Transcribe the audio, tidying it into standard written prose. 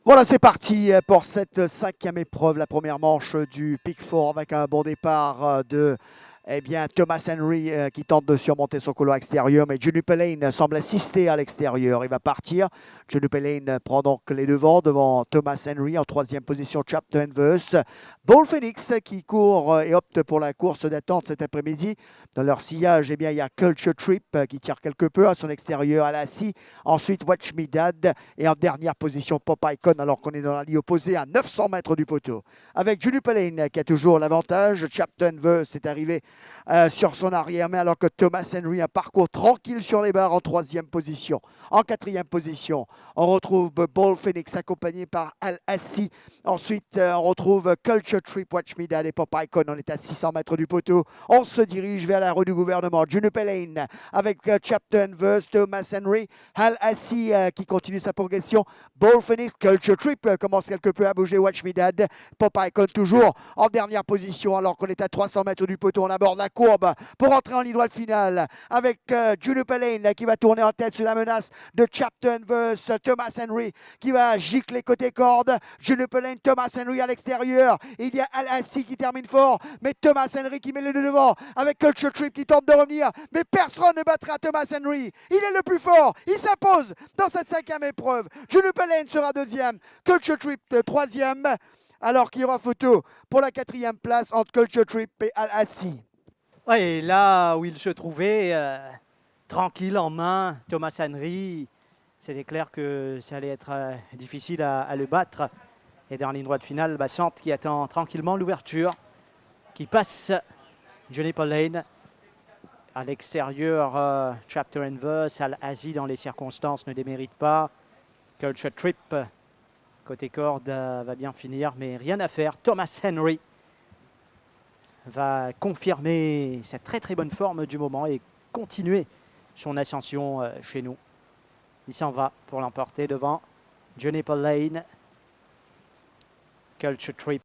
Voilà, c'est parti pour cette cinquième épreuve, la première manche du Pick Four avec un bon départ de Thomas Henry qui tente de surmonter son couloir extérieur, mais Juniper Lane semble assister à l'extérieur. Il va partir. Juniper Lane prend donc les devants devant Thomas Henry en troisième position, Chapter Verse. Ball Phoenix qui court et opte pour la course d'attente cet après-midi. Dans leur sillage, il y a Culture Trip qui tire quelque peu à son extérieur à la scie. Ensuite, Watch Me Dad. Et en dernière position, Pop Icon, alors qu'on est dans la ligne opposée à 900 mètres du poteau. Avec Julie Lane qui a toujours l'avantage. Chapter Verse est arrivé sur son arrière-main, alors que Thomas Henry, un parcours tranquille sur les barres en troisième position. En quatrième position, on retrouve Ball Phoenix accompagné par Al Assi. Ensuite, on retrouve Culture Trip, Watch Me Dad et Pop Icon. On est à 600 mètres du poteau. On se dirige vers la rue du gouvernement. Juniper Lane avec Chapter Verse, Thomas Henry, Al Assi qui continue sa progression. Ball Phoenix, Culture Trip commence quelque peu à bouger. Watch Me Dad, Pop Icon toujours en dernière position alors qu'on est à 300 mètres du poteau. On aborde la courbe pour entrer en ligne droite finale avec Juniper Lane qui va tourner en tête sous la menace de Chapter Verse. Thomas Henry qui va gicler côté corde. Juniper Lane, Thomas Henry à l'extérieur. Il y a Al Assi qui termine fort, mais Thomas Henry qui met le devant avec Culture Trip qui tente de revenir, mais personne ne battra Thomas Henry. Il est le plus fort, il s'impose dans cette cinquième épreuve. Juniper Lane sera deuxième, Culture Trip troisième, alors qu'il y aura photo pour la quatrième place entre Culture Trip et Al Assi. Oui, là où il se trouvait, tranquille en main, Thomas Henry, c'était clair que ça allait être difficile à le battre. Et dans la ligne droite finale, Sant qui attend tranquillement l'ouverture, qui passe Johnny Paul Lane. À l'extérieur, Chapter Verse, Al Assi dans les circonstances ne démérite pas. Culture Trip, côté corde, va bien finir, mais rien à faire. Thomas Henry va confirmer sa très très bonne forme du moment et continuer son ascension chez nous. Il s'en va pour l'emporter devant Johnny Paul Lane, Culture Trip.